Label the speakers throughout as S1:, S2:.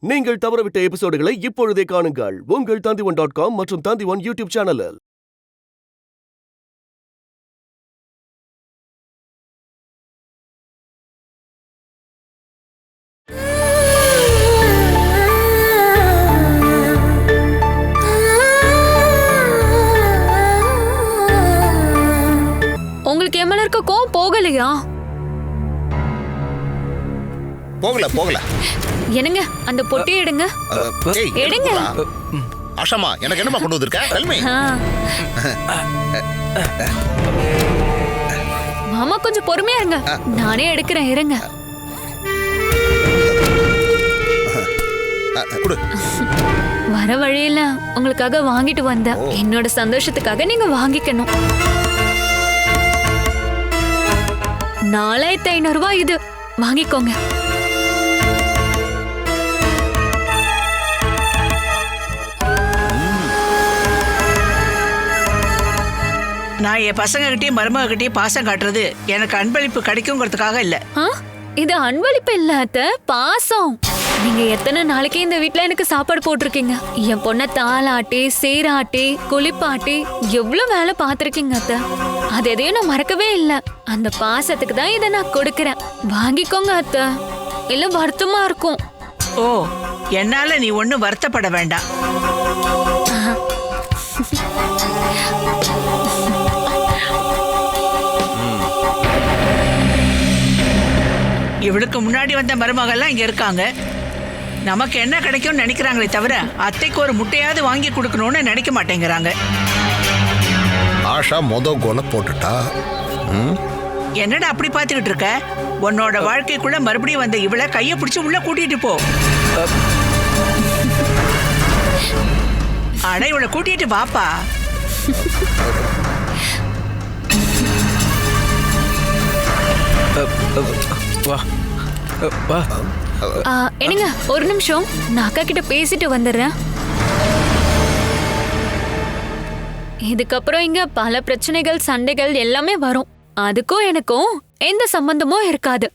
S1: நீங்கள் தவறவிட்ட எபிசோடுகளை இப்பொழுதே காணுங்கள் உங்கள் Tandivan.com மற்றும் Tandivan யூடியூப் சேனலில்.
S2: உங்களுக்கு என் மேல இருக்க கோவம் போகலையா?
S3: போகல.
S2: என்னங்க அந்த பொட்டி எடுங்க. எடுங்க.
S3: ஆஷாமா, எனக்கு என்னமா கொண்டு வந்திருக்க? தல்மை.
S2: மாமா கொஞ்சம் பொறுமையா இருங்க. நானே எடுக்கிறேன், இருங்க. வர வழியில உங்களுக்காக வாங்கிட்டு வந்தேன். என்னோட சந்தோஷத்துக்காக நீங்க வாங்கிக்கணும். 4500 ரூபாய் இது, வாங்கிக்கோங்க.
S4: நான் என் பசங்க கிட்டயும் மருமக கிட்டயும் பாசம் காட்டுறது எனக்கு அன்பளிப்பு கிடைக்குங்கிறதுக்காக இல்ல.
S2: இது அன்பளிப்பு இல்ல அத்தை, பாசம். நீங்க எத்தனை நாளைக்கு இந்த வீட்ல எனக்கு சாப்பாடு போட்டிருக்கீங்க. என் பொண்ண தாளாட்டி சீராட்டி குளிப்பாட்டி எவ்வளவு வேலை பார்த்திருக்கீங்க அத்தை. அது எதையும் நான் மறக்கவே இல்லை. அந்த பாசத்துக்கு தான் இதை நான் கொடுக்கறேன். வாங்கிக்கோங்க அத்தை, இல்ல வருத்தமா இருக்கும்.
S4: ஓ, என்னால நீ ஒண்ணும் வருத்தப்பட வேண்டாம். இவளுக்கு முன்னாடி வந்த மருமகள்லாம் இங்க இருக்காங்க. நமக்கு என்ன கிடைக்கும்னு நினைக்கிறாங்களே தவிர அத்தைக்கு ஒரு முட்டையாவது வாங்கி கொடுக்கணும்னு நினைக்க மாட்டேங்கிறாங்க.
S3: ஆஷா கோல போட்டுட்டா.
S4: என்னடா அப்படி பாத்துக்கிட்டு இருக்க? உன்னோட வாழ்க்கைக்குள்ள மறுபடியும் வந்த இவளை கைய பிடிச்சு உள்ள கூட்டிட்டு போ. அட, இவளை கூட்டிட்டு வாப்பா.
S2: என்னங்க ஒரு நிமிஷம், நான் அக்கா கிட்ட பேசிட்டு வந்துடுறேன். இதுக்கப்புறம் இங்க பல பிரச்சனைகள் சண்டைகள் எல்லாமே வரும். அதுக்கும் எனக்கும் எந்த சம்பந்தமும் இருக்காது.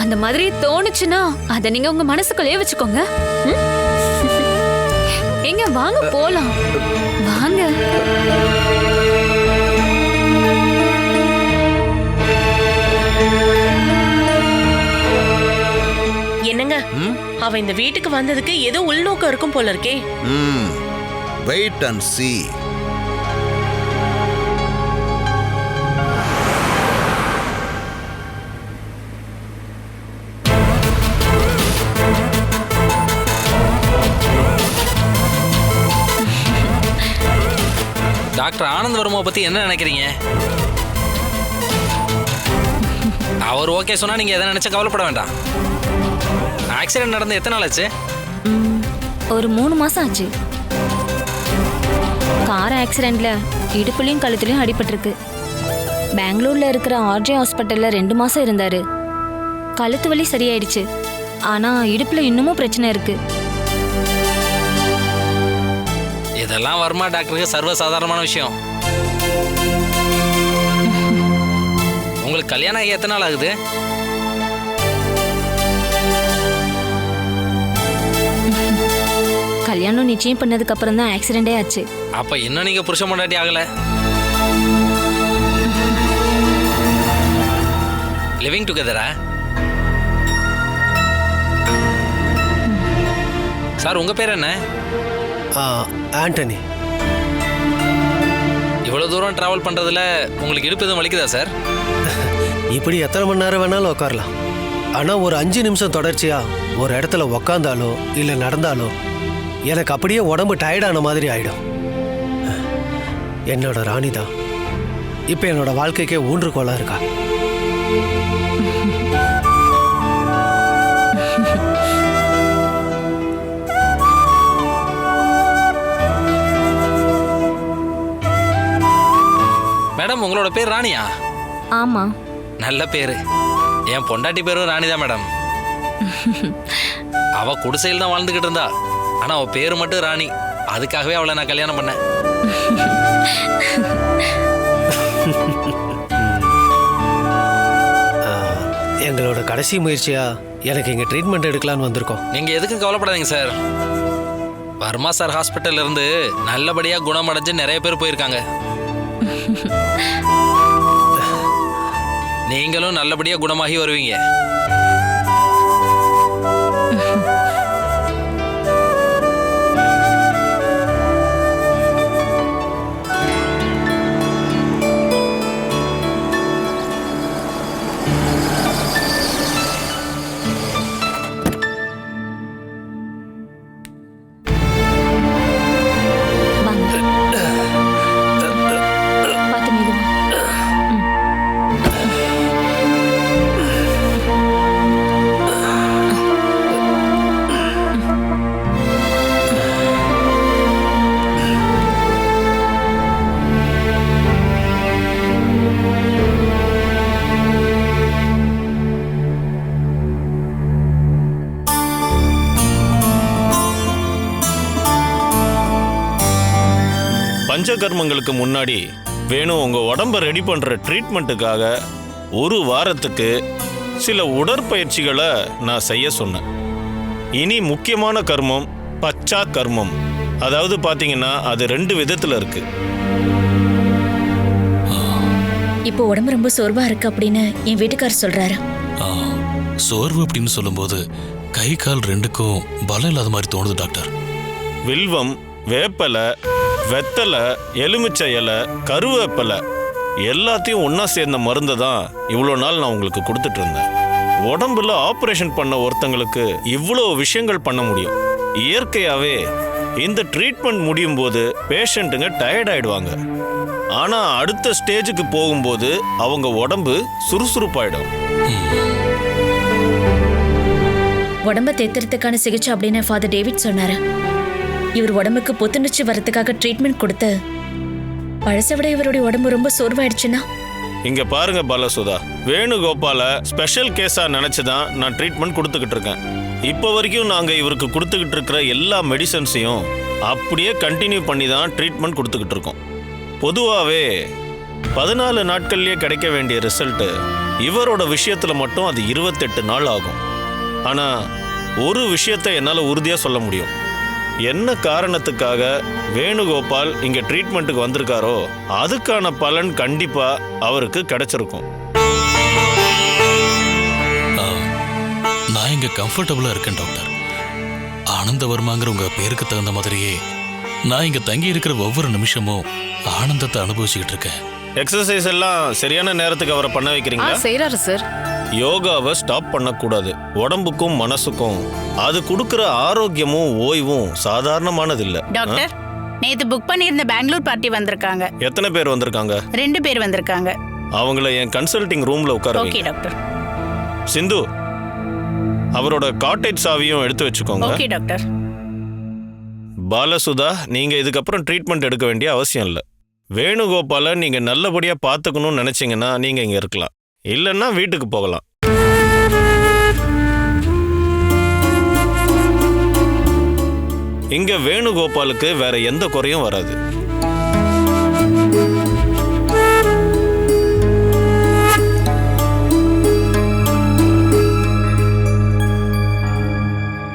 S2: அந்த மாதிரி தோணுச்சுன்னா அத நீங்க உங்க மனசுக்குள்ளேயே வச்சுக்கோங்க. எங்க வாங்க போலாம், வாங்க.
S5: என்னங்க, அவ இந்த வீட்டுக்கு வந்ததுக்கு ஏதோ உள்நோக்கம் இருக்கும் போல இருக்கே.
S3: Wait and see.
S6: Doctor Anand வர்மாவை பத்தி என்ன நினைக்கிறீங்க? அவர் ஓகே சொன்னா நீங்க எதை நினைச்சா கவலைப்பட வேண்டாம். ஆக்சிடென்ட் நடந்து எத்தனை நாள் ஆச்சு?
S7: ஒரு 3 மாசம் ஆச்சு. கார் ஆக்சிடென்ட்ல இடுப்புலையும் கழுத்துலையும் அடிபட்டிருக்கு. பெங்களூர்ல இருக்கிற ஆர்ஜே ஹாஸ்பிட்டல்ல 2 மாசம் இருந்தாரு. கழுத்து வலி சரியாயிடுச்சு, ஆனா இடுப்புல இன்னமும் பிரச்சனை இருக்கு.
S6: இதெல்லாம் வர்மா டாக்டருக்கு சர்வசாதாரணமான விஷயம். உங்களுக்கு கல்யாணம் ஆகி எத்தனை நாள் ஆகுது?
S7: கல்யாணம் நிச்சயம் பண்ணதுக்கு அப்புறம் தான் ஆக்சிடென்டே ஆச்சு.
S6: அப்ப இன்னும் நீங்க புருஷ பொண்டாட்டி ஆகல. லிவிங் டுகெதரா? சார், உங்க பேர் என்ன?
S1: ஆண்டனி.
S6: இவ்வளவு தூரம் டிராவல் பண்றதுல உங்களுக்கு இடுப்பு எதுவும் வலிக்குதா சார்?
S8: இப்படி எத்தனை மணி நேரம் வேணாலும் உட்காரலாம். ஆனா ஒரு 5 நிமிஷம் தொடர்ச்சியா ஒரு இடத்துல உக்காந்தாலோ இல்ல நடந்தாலோ எனக்கு அப்படியே உடம்பு டயர்டான மாதிரி ஆயிடும். என்னோட ராணி தான் இப்ப என்னோட வாழ்க்கைக்கே ஊன்றுகோலா இருக்கா.
S6: மேடம், உங்களோட பேர் ராணியா?
S7: ஆமா.
S6: நல்ல பேரு. என் பொண்டாட்டி பேரும் ராணி தான் மேடம். அவ குடிசையில் தான் வாழ்ந்துகிட்டு இருந்தா, ஆனா அவ பேரு மட்டும் ராணி. அதுக்காகவே அவளை நான் கல்யாணம் பண்ணேன்.
S8: எங்களோட கடைசி முயற்சியா எனக்கு இங்க ட்ரீட்மெண்ட் எடுக்கலான்னு வந்திருக்கோம்.
S6: நீங்க எதுக்கும் கவலைப்படாதீங்க சார். வர்மா சார் ஹாஸ்பிட்டல்ல இருந்து நல்லபடியா குணமடைஞ்சு நிறைய பேர் போயிருக்காங்க. நீங்களும் நல்லபடியா குணமாகி வருவீங்க.
S9: பஞ்சகர்மங்களுக்கு முன்னாடி வேணும் உங்க உடம்ப ரெடி பண்ற ட்ரீட்மெண்ட்டுக்காக ஒரு வாரத்துக்கு சில உடற்பயிற்சிகளை நான் செய்ய சொன்னேன். இனி முக்கியமான கர்மம் பச்சா கர்மம். அதாவது பாத்தீங்கன்னா அது 2 விதத்துல இருக்கு.
S10: இப்போ உடம்பு ரொம்ப சோர்வா இருக்கு அப்படின்னு என் வீட்டுக்காரர் சொல்றாரு.
S11: சோர்வு அப்படின்னு சொல்லும்போது கை கால் ரெண்டுக்கும் பலம் இல்லாத மாதிரி தோணுது டாக்டர்.
S9: வில்வம், வேப்பலை, வெத்தலை, எலுமிச்சை இலை, கருவேப்பலை எல்லாத்தையும் ஒன்னா சேர்ந்த மருந்து தான் இவ்வளோ நாள் நான் உங்களுக்கு கொடுத்துட்டு இருந்தேன். உடம்புல ஆப்ரேஷன் பண்ண ஒருத்தங்களுக்கு இவ்வளோ விஷயங்கள் பண்ண முடியும். இயற்கையாவே இந்த ட்ரீட்மெண்ட் முடியும் போது பேஷண்ட்டுங்க டயர்ட் ஆயிடுவாங்க. ஆனா அடுத்த ஸ்டேஜுக்கு போகும்போது அவங்க உடம்பு சுறுசுறுப்பாயிடும்.
S10: உடம்ப தேத்துறதுக்கான சிகிச்சை அப்படின்னு ஃபாதர் டேவிட் சொன்னாரு. இவர் உடம்புக்கு புத்துணர்ச்சி வரதுக்காக ட்ரீட்மெண்ட் கொடுத்து பழசை விட இவருடைய உடம்பு ரொம்ப சோர்வாயிடுச்சுன்னா.
S9: இங்க பாருங்க பாலசுதா, வேணுகோபால ஸ்பெஷல் கேஸா நினைச்சுதான் நான் ட்ரீட்மெண்ட் கொடுத்துக்கிட்டு இருக்கேன். இப்போ வரைக்கும் நாங்க இவருக்கு கொடுத்துக்கிட்டு இருக்கிற எல்லா மெடிசன்ஸையும் அப்படியே கண்டினியூ பண்ணி தான் ட்ரீட்மெண்ட் கொடுத்துக்கிட்டு இருக்கோம். பொதுவாகவே 14 நாட்கள்லயே கிடைக்க வேண்டிய ரிசல்ட்டு இவரோட விஷயத்துல மட்டும் அது 28 நாள் ஆகும். ஆனா ஒரு விஷயத்தை என்னால் உறுதியா சொல்ல முடியும். என்ன காரணத்துக்காக வேணுகோபால் இங்க ட்ரீட்மெண்ட்டுக்கு வந்திருக்காரோ அதுக்கான பலன் கண்டிப்பா அவருக்கு கிடைச்சிருக்கும்.
S11: நான் இங்க கம்ஃபர்டபுளா இருக்கேன் டாக்டர். ஆனந்தவர்மாங்கிற உங்க பேருக்கு தகுந்த மாதிரியே நான் இங்க தங்கி இருக்கிற ஒவ்வொரு நிமிஷமும் ஆனந்தத்தை அனுபவிச்சுக்கிட்டு இருக்கேன்.
S9: எக்ஸசைஸ் எல்லாம் சரியான நேரத்துக்கு அவரை பண்ண வைக்கிறீங்களா?
S5: செய்யறாரு சார்.
S9: யோகாவை ஸ்டாப் பண்ணக்கூடாது. உடம்புக்கும் மனசுக்கும் அது கொடுக்கிற ஆரோக்கியமும் ஓய்வும் சாதாரணமானது இல்ல.
S12: டாக்டர், நேத்து புக் பண்ணியிருந்த பெங்களூர் பார்ட்டி வந்திருக்காங்க.
S9: எத்தனை பேர் வந்திருக்காங்க?
S12: 2 பேர் வந்திருக்காங்க.
S9: அவங்கள என் கன்சல்டிங் ரூம்ல உட்கார
S12: ஓகே டாக்டர்.
S9: சிந்து, அவரோட காட்டேஜ் சாவியும் எடுத்து வச்சுக்கோங்க.
S12: Okay doctor.
S9: பாலசுதா, நீங்க இதுக்கப்புறம் ட்ரீட்மெண்ட் எடுக்க வேண்டிய அவசியம் இல்லை. வேணுகோபால நீங்க நல்லபடியா பாத்துக்கணும்னு நினைச்சீங்கன்னா நீங்க இங்க இருக்கலாம், இல்லைன்னா வீட்டுக்கு போகலாம். இங்க வேணுகோபாலுக்கு வேற எந்த குறையும் வராது.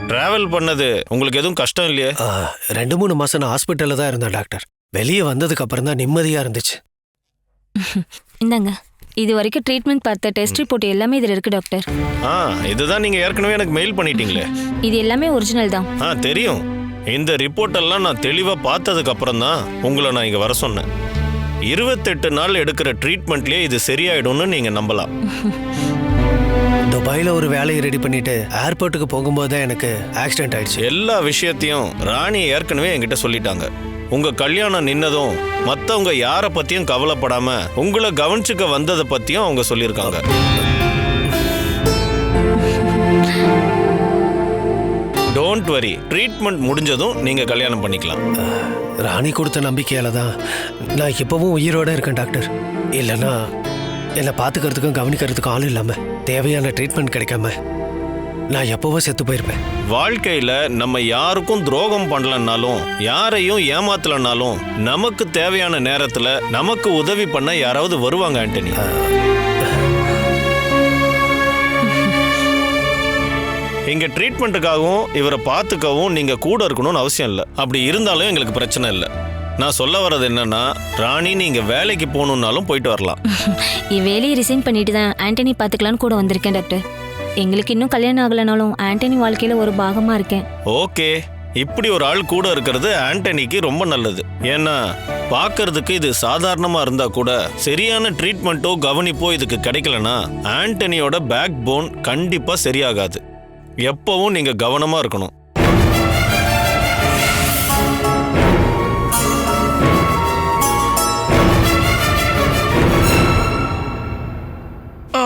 S9: டிராவல் பண்ணது உங்களுக்கு எதுவும் கஷ்டம் இல்லையே?
S8: 2-3 மாசம் நான் ஹாஸ்பிட்டல்ல தான் இருந்தேன் டாக்டர். வெளியே வந்ததுக்கு அப்புறம் தான் நிம்மதியா இருந்துச்சு.
S7: இந்தாங்க, இது வரைக்கும் ட்ரீட்மெண்ட் பார்த்த டெஸ்ட் ரிப்போர்ட் எல்லாமே இதில் இருக்கு டாக்டர்.
S9: இதுதான் நீங்க ஏற்கனவே எனக்கு மெயில் பண்ணிட்டீங்களே.
S7: இது எல்லாமே ஒரிஜினல் தான்.
S9: தெரியும். இந்த ரிப்போர்ட் எல்லாம் நான் தெளிவா பார்த்ததுக்கு அப்புறம் தான் உங்களை நான் இங்க வர சொன்னேன். 28 நாள் எடுக்கிற ட்ரீட்மெண்ட்லயே இது சரியாயிடும்னு நீங்க நம்பலாம்.
S8: துபாயில ஒரு வேலையை ரெடி பண்ணிட்டு ஏர்போர்ட்டுக்கு போகும்போது தான் எனக்கு ஆக்சிடென்ட் ஆயிடுச்சு.
S9: எல்லா விஷயத்தையும் ராணி ஏற்கனவே என்கிட்ட சொல்லிட்டாங்க. உங்க கல்யாணம் நின்னதும் மத்தவங்க யார பத்தியும் கவலைப்படாம உங்களை கவனிச்சுக்க வந்ததை பத்தியும் அவங்க சொல்லியிருக்காங்க. டோன்ட் வரி, ட்ரீட்மெண்ட் முடிஞ்சதும் நீங்க கல்யாணம் பண்ணிக்கலாம்.
S8: ராணி கொடுத்த நம்பிக்கையால தான் நான் இப்பவும் உயிரோட இருக்கேன் டாக்டர். இல்லைன்னா என்னை பார்த்துக்கிறதுக்கும் கவனிக்கிறதுக்கும் ஆள் இல்லாம தேவையான ட்ரீட்மெண்ட் கிடைக்காம நான் எப்பவும் செத்து போயிருப்பேன்.
S9: வாழ்க்கையில நம்ம யாருக்கும் துரோகம் பண்ணலன்னாலும் யாரையும் ஏமாத்தலனாலும் நமக்கு தேவையான நேரத்துல நமக்கு உதவி பண்ண யாராவது வருவாங்க ஆண்டனி. இங்க ட்ரீட்மெண்ட்டுக்காகவும் இவரை பார்த்துக்கவும் நீங்க கூட இருக்கணும்னு அவசியம் இல்லை. அப்படி இருந்தாலும் எங்களுக்கு பிரச்சனை இல்லை. நான் சொல்ல வர்றது என்னன்னா, ராணி நீங்க வேலைக்கு போகணுன்னாலும் போயிட்டு வரலாம்.
S7: என் வேலையை ரிசைன் பண்ணிட்டு தான் ஆண்டனி பார்த்துக்கலான்னு கூட வந்திருக்கேன் டாக்டர். எங்களுக்கு இன்னும் கல்யாணம் ஆகலைனாலும் ஆண்டனி வாழ்க்கையில ஒரு பாகமா இருக்கேன்.
S9: ஓகே, இப்படி ஒரு ஆள் கூட இருக்கிறது ஆண்டனிக்கு ரொம்ப நல்லது. ஏன்னா பார்க்கறதுக்கு இது சாதாரணமா இருந்தா கூட சரியான ட்ரீட்மெண்ட்டோ கவனிப்போ இதுக்கு கிடைக்கலனா ஆண்டனியோட பேக் போன் கண்டிப்பா சரியாகாது. எப்பவும் நீங்க கவனமா இருக்கணும்.
S4: ஓ,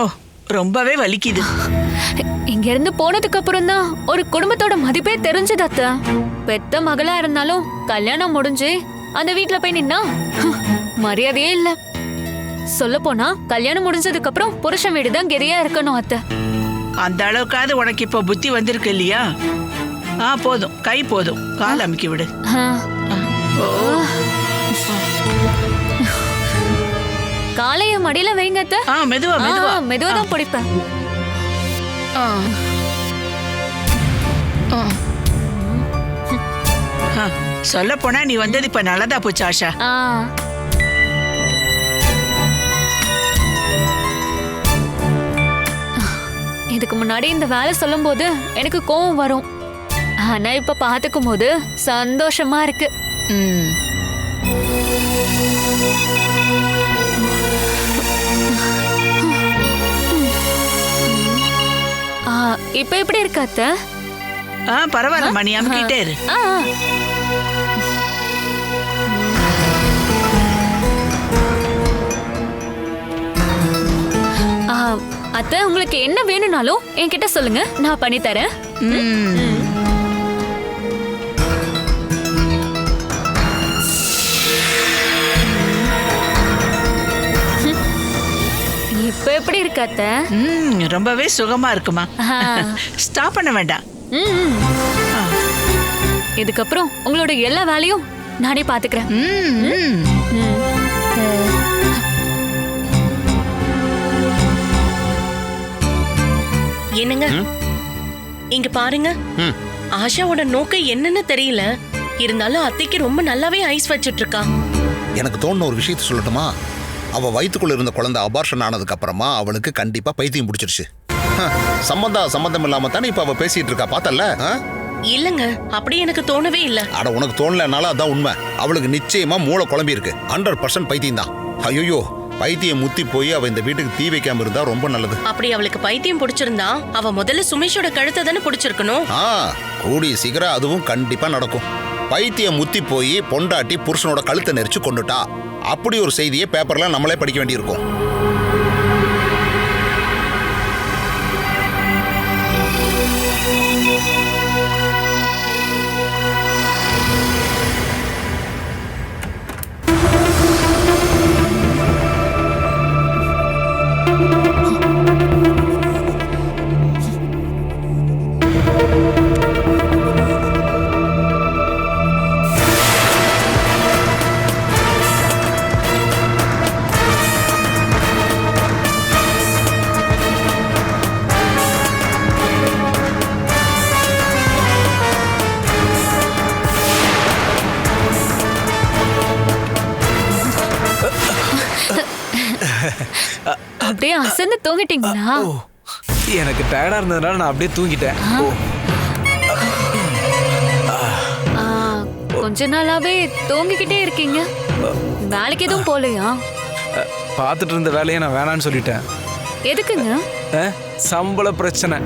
S4: ரொம்பவே வலிக்குது.
S2: இங்க இருந்து போனதுக்கு அப்புறம் தான் ஒரு குடும்பத்தோட மதிப்பே தெரிஞ்சது அத்தை. பெத்த மகளா இருந்தாலும் கல்யாணம் முடிஞ்சு அந்த வீட்ல போய் நின்னா மரியாதையே இல்ல. சொல்ல போனா கல்யாணம் முடிஞ்சதுக்கு அப்புறம் புருஷன் வீடுதான் கெதியா இருக்கணும் அத்தை.
S4: அந்த அளவுக்காவது உனக்கு இப்ப புத்தி வந்திருக்கு இல்லையா? போதும், கை போதும், கால் அமுக்கி விடு.
S2: காலைய மடியில வைங்க அத்தை.
S4: மெதுவா மெதுவா
S2: மெதுவா தான் பிடிப்பேன்.
S4: சொல்ல போனா நீ வந்தது இப்ப நல்லதா போச்சு ஆஷா.
S2: இதுக்கு முன்னாடி இந்த வேலை சொல்லும் போது எனக்கு கோவம் வரும். ஆனா இப்ப பாத்துக்கும் போது சந்தோஷமா இருக்கு. இப்ப எப்படி இருக்கு அத்தை?
S4: பரவாயில்லம்மா, நீ அமுக்கிட்டே இரு.
S2: அத்தை, உங்களுக்கு என்ன வேணும்னாலும் என்கிட்ட சொல்லுங்க, நான் பண்ணி தரேன். இப்ப எப்படி இருக்கு அத்தை?
S4: ரொம்பவே சுகமா இருக்குமா. ஸ்டாப் பண்ண வேண்டாம்.
S2: இதுக்கப்புறம் உங்களோட எல்லா வேலையும் நானே பாத்துக்கிறேன்.
S5: என்னங்க இங்க பாருங்க, ஆஷாவோட நோக்கம் என்னன்னு தெரியல, இருந்தாலும் அத்தைக்கு ரொம்ப நல்லாவே ஐஸ் வச்சிட்டு இருக்கா.
S3: எனக்கு தோணுன ஒரு விஷயத்தை சொல்லட்டுமா? அவ வயிற்றுக்குள்ள இருந்த குழந்தை அபார்ஷன் ஆனதுக்கு அப்புறமா அவளுக்கு கண்டிப்பா பைத்தியம் பிடிச்சிருச்சு. சம்பந்தம் இல்லாம தானே இப்ப அவ பேசிட்டு இருக்கா, பார்த்தல?
S5: இல்லங்க, அப்படி எனக்கு தோணவே இல்ல.
S3: அட, உனக்கு தோணலனால அதான் உண்மை. அவளுக்கு நிச்சயமா மூளை குழம்பி இருக்கு. 100% பைத்தியம் தான். ஐயோ, பைத்தியம் முத்தி போய் அவ இந்த வீட்டுக்கு தீ வைக்காம இருந்தா ரொம்ப நல்லது.
S5: அப்படி அவளுக்கு பைத்தியம் பிடிச்சிருந்தா அவ முதல்ல சுமேஷோட கழுத்தை தானே பிடிச்சிருக்கணும்.
S3: கூடிய சீக்கிரம் அதுவும் கண்டிப்பா நடக்கும். பைத்தியம் முத்தி போய் பொண்டாட்டி புருஷனோட கழுத்தை நெரிச்சு கொண்டுட்டா, அப்படி ஒரு செய்தியை பேப்பர்ல நம்மளே படிக்க வேண்டியிருக்கும்.
S2: அப்படியே அசந்து தூங்கிட்டீங்களா?
S13: எனக்கு டயர்டா இருந்ததுனால நான் அப்படியே தூங்கிட்டேன்.
S2: கொஞ்ச நாளாவே தூங்கிக்கிட்டே இருக்கீங்க. வேலைக்கு எதுவும் போலையா?
S13: பார்த்துட்டு இருந்த வேலையை நான் வேணான்னு சொல்லிட்டேன்.
S2: எதுக்குங்க?
S13: சம்பள பிரச்சனை.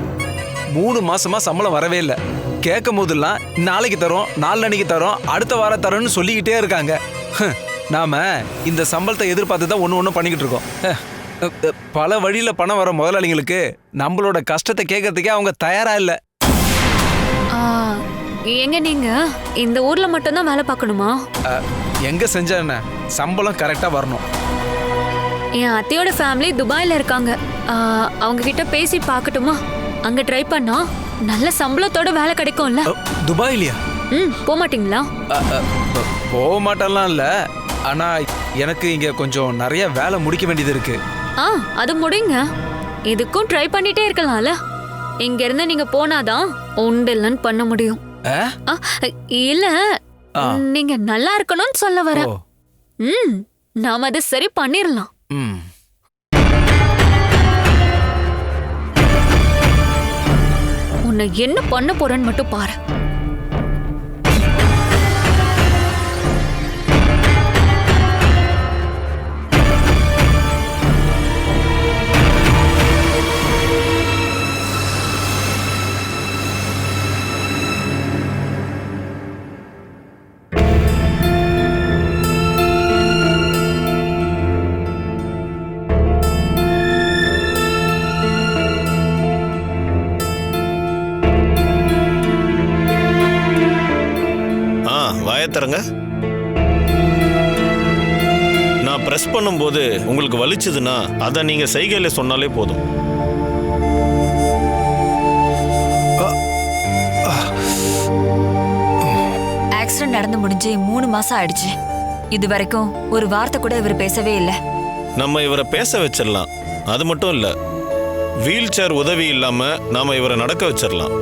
S13: 3 மாசமா சம்பளம் வரவே இல்லை. கேட்கும் போதெல்லாம் நாளைக்கு தரோம், நாளன்னைக்கு தரோம், அடுத்த வாரம் தரோம்னு சொல்லிக்கிட்டே இருக்காங்க. நாம இந்த சம்பளத்தை எதிர்பார்த்து தான் ஒன்று பண்ணிக்கிட்டு இருக்கோம். பல வழியில பணம் வர முதலாளிங்களுக்கு நம்மளோட கஷ்டத்தை கேட்கறதுக்கே அவங்க தயாரா இல்ல.
S2: எங்க நீங்க இந்த ஊர்ல மட்டும் தான் வேலை பார்க்கணுமா?
S13: எங்க செஞ்சா என்ன, சம்பளம் கரெக்டா வரணும்.
S2: என் அத்தையோட ஃபேமிலி துபாயில இருக்காங்க. அவங்க கிட்ட பேசி பார்க்கட்டுமா? அங்க ட்ரை பண்ணா நல்ல சம்பளத்தோட வேலை கிடைக்கும்ல.
S13: துபாயிலையா?
S2: போக மாட்டீங்களா?
S13: போக மாட்டேன்லாம் இல்ல, ஆனா எனக்கு இங்க கொஞ்சம் நிறைய வேலை முடிக்க வேண்டியது இருக்கு.
S2: அது முடிங்க. இதுக்கும் ட்ரை பண்ணிட்டே இருக்கலாம்ல. இங்க இருந்து நீங்க போனாதான் உண்டு இல்லைன்னு பண்ண முடியும். ஆ, இல்ல நீங்க நல்லா இருக்கணும்னு சொல்ல வர. நாம அதை சரி பண்ணிரலாம். உன்னை என்ன பண்ண போறேன்னு மட்டும் பாரு.
S9: தரங்க. நான் பிரஸ் பண்ணும்போது உங்களுக்கு வலிச்சதுன்னா அதை நீங்க சைகையில சொன்னாலே போதும்.
S14: ஆக்சிடென்ட் நடந்து முடிஞ்சு 3 மாசம் ஆயிடுச்சு. இது வரைக்கும் ஒரு வார்த்தை கூட இவர் பேசவே இல்லை.
S9: நம்ம இவரை பேச வச்சிடலாம். அது மட்டும் இல்ல, வீல் சேர் உதவி இல்லாம நாம இவரை நடக்க வச்சிடலாம்.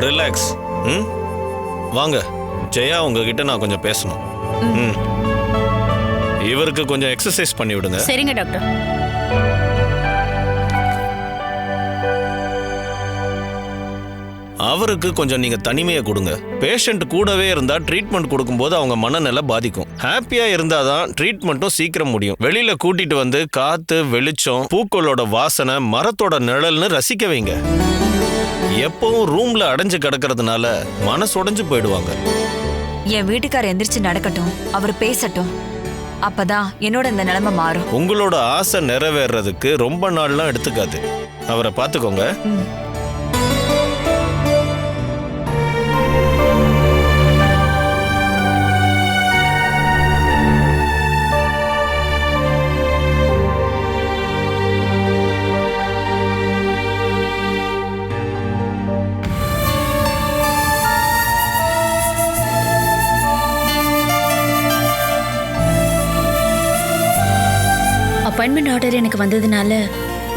S9: ரிலாக்ஸ். வாங்க ஜெயா, உங்ககிட்ட நான் கொஞ்சம் பேசணும். இவருக்கு கொஞ்சம் எக்ஸசைஸ் பண்ணி விடுங்க.
S12: சரிங்க டாக்டர்.
S9: அவருக்கு கொஞ்சம் நீங்க தனிமையை கொடுங்க. பேஷண்ட் கூடவே இருந்தா ட்ரீட்மெண்ட் கொடுக்கும்போது அவங்க மனநிலை பாதிக்கும். ஹாப்பியா இருந்தாதான் ட்ரீட்மெண்ட்டும் சீக்கிரம் முடியும். வெளியில கூட்டிட்டு வந்து காத்து, வெளிச்சம், பூக்களோட வாசனை, மரத்தோட நிழல்னு ரசிக்க வைங்க. எப்பவும் ரூம்ல அடைஞ்சு கிடக்கிறதுனால மனசு உடைஞ்சு போயிடுவாங்க.
S14: என் வீட்டுக்காரர் எந்திரிச்சு நடக்கட்டும், அவர் பேசட்டும், அப்பதான் என்னோட இந்த நிலைமை மாறும்.
S9: உங்களோட ஆசை நிறைவேறதுக்கு ரொம்ப நாள்லாம் எடுத்துக்காது. அவரை பார்த்துக்கோங்க.
S10: அப்பாயின்மெண்ட் ஆர்டர் எனக்கு வந்ததுனால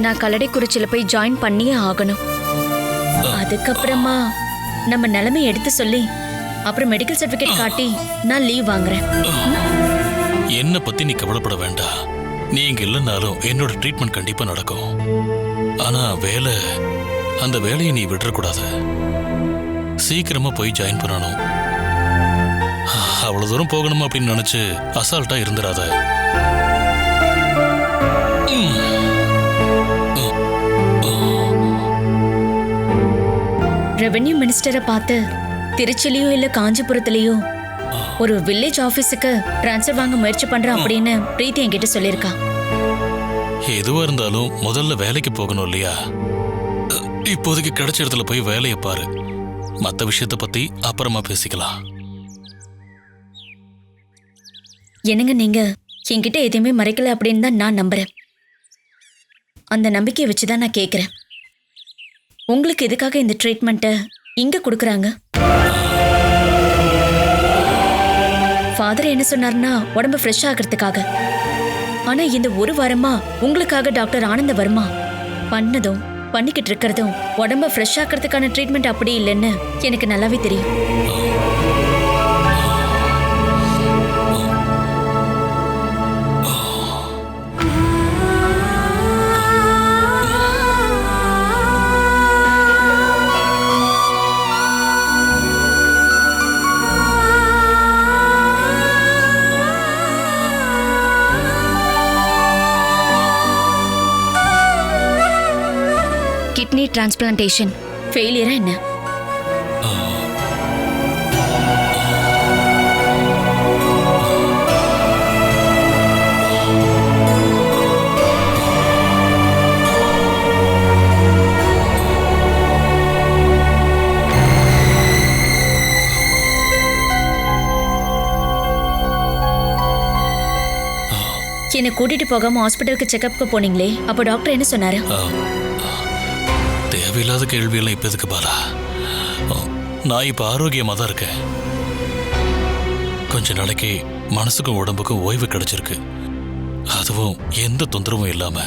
S10: நான் கல்லடைக்குறிச்சியில போய் ஜாயின் பண்ணியே ஆகணும். அதுக்கப்புறமா நம்ம நிலைமை எடுத்து சொல்லி அப்புறம் மெடிக்கல் சர்டிபிகேட் காட்டி நான் லீவ் வாங்குறேன்.
S11: என்ன பத்தி நீ கவலைப்பட வேண்டாம். நீ இங்க இல்லைனாலும் என்னோட ட்ரீட்மெண்ட் கண்டிப்பா நடக்கும். ஆனா அந்த வேலையை நீ விட்டுறக்கூடாது. சீக்கிரமா போய் ஜாயின் பண்ணணும். அவ்வளவு தூரம் போகணும் அப்படின்னு நினைச்சு அசால்ட்டா இருந்துடாத.
S10: ரெவென்யூ மினிஸ்டரை பார்த்து திருச்சிலையோ இல்ல காஞ்சிபுரத்திலேயோ ஒரு வில்லேஜ் ஆபீஸுக்கு டிரான்ஸ்ஃபர் வாங்க முயற்சி பண்றேன் அப்படின்னு பிரீத்தி என்கிட்ட சொல்லியிருக்கா.
S11: எதுவா இருந்தாலும் முதல்ல வேலைக்கு போகணும் இல்லையா? இப்போதைக்கு கிடைச்ச இடத்துல போய் வேலையை பாரு. மற்ற விஷயத்த பத்தி அப்புறமா பேசிக்கலாம்.
S10: என்னங்க நீங்க என்கிட்ட எதுவுமே மறைக்கல அப்படின்னு தான் நான் நம்புறேன். அந்த நம்பிக்கையை வச்சுதான் நான் கேட்கிறேன். உங்களுக்கு எதுக்காக இந்த ட்ரீட்மெண்ட்டை இங்க கொடுக்குறாங்க? ஃபாதர் என்ன சொன்னார்னா உடம்பு ஃப்ரெஷ் ஆகிறதுக்காக. ஆனா இந்த ஒரு வாரமா உங்களுக்காக டாக்டர் ஆனந்தவர்மா பண்ணதும் பண்ணிக்கிட்டு இருக்கிறதும் உடம்ப ஃப்ரெஷ் ஆக்கிறதுக்கான ட்ரீட்மெண்ட் அப்படி இல்லைன்னு எனக்கு நல்லாவே தெரியும். கிட்னி டிரான்ஸ்பிளான்டேஷன் ஃபெயிலியரா என்ன? என்னை கூட்டிட்டு போகாம ஹாஸ்பிட்டலுக்கு செக்அப்க்கு போனீங்களே, அப்போ டாக்டர் என்ன சொன்னாரு?
S11: தேவையில்லாத கேள்வியெல்லாம் இப்ப எதுக்கு பாலா? நான் இப்ப ஆரோக்கியமா தான் இருக்கேன். கொஞ்ச நாளைக்கு மனசுக்கும் உடம்புக்கும் ஓய்வு கிடைச்சிருக்கு. அதுவும் எந்த தொந்தரவும் இல்லாம.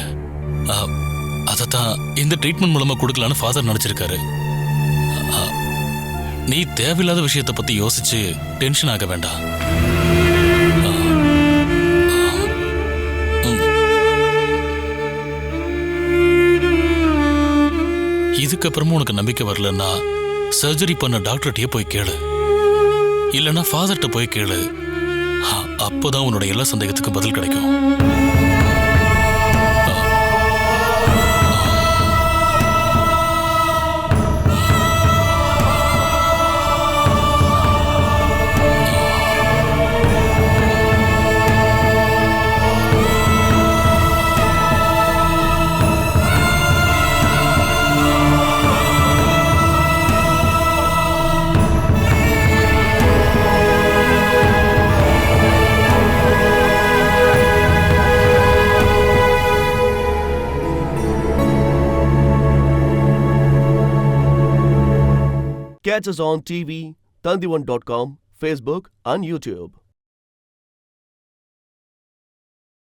S11: அதைத்தான் இந்த ட்ரீட்மெண்ட் மூலமா கொடுக்கலான்னு ஃபாதர் நினைச்சிருக்காரு. நீ தேவையில்லாத விஷயத்தை பத்தி யோசிச்சு டென்ஷன் ஆக வேண்டாம். இதுக்கப்புறமும் உனக்கு நம்பிக்கை வரலன்னா சர்ஜரி பண்ண டாக்டர்கிட்டயே போய் கேளு, இல்லைன்னா ஃபாதர்கிட்ட போய் கேளு. அப்போதான் உன்னோட எல்லா சந்தேகத்துக்கும் பதில் கிடைக்கும்.
S1: Catch us on TV, Tandivan.com, Facebook and YouTube.